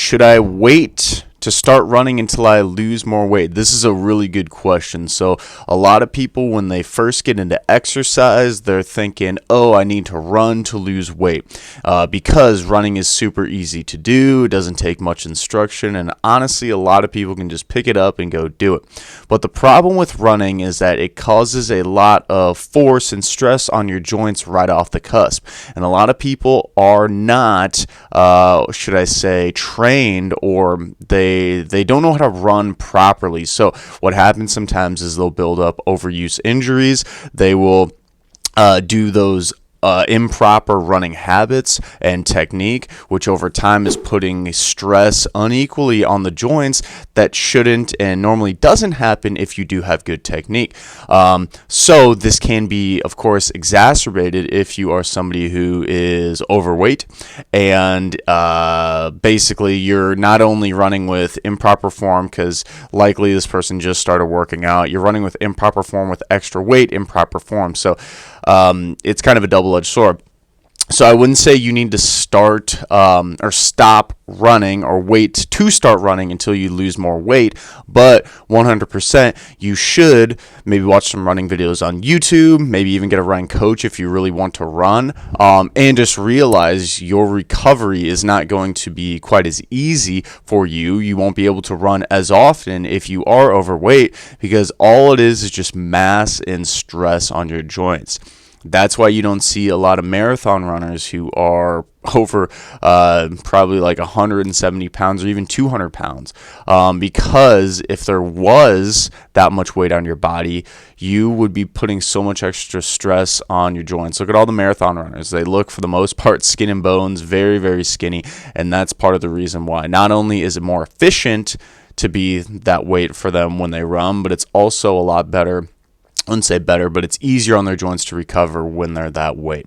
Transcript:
should I wait to start running until I lose more weight? This is a really good question. So a lot of people, when they first get into exercise, they're thinking, oh, I need to run to lose weight, because running is super easy to do. It doesn't take much instruction, and honestly, a lot of people can just pick it up and go do it. But the problem with running is that it causes a lot of force and stress on your joints right off the cusp, and a lot of people are not, should I say, trained, or they don't know how to run properly. So what happens sometimes is they'll build up overuse injuries. They will do those improper running habits and technique, which over time is putting stress unequally on the joints that shouldn't and normally doesn't happen if you do have good technique. So this can be, of course, exacerbated if you are somebody who is overweight, and basically you're not only running with improper form, because likely this person just started working out, you're running with improper form with extra weight, improper form. So it's kind of a double-edged sword. So I wouldn't say you need to start or stop running or wait to start running until you lose more weight, but 100% you should maybe watch some running videos on YouTube, maybe even get a running coach if you really want to run, and just realize your recovery is not going to be quite as easy for you. You won't be able to run as often if you are overweight, because all it is just mass and stress on your joints. That's why you don't see a lot of marathon runners who are over probably like 170 pounds or even 200 pounds. Because if there was that much weight on your body, you would be putting so much extra stress on your joints. Look at all the marathon runners. They look, for the most part, skin and bones, very, very skinny. And that's part of the reason why. Not only is it more efficient to be that weight for them when they run, but it's also a lot better. I wouldn't say better, but it's easier on their joints to recover when they're that weight.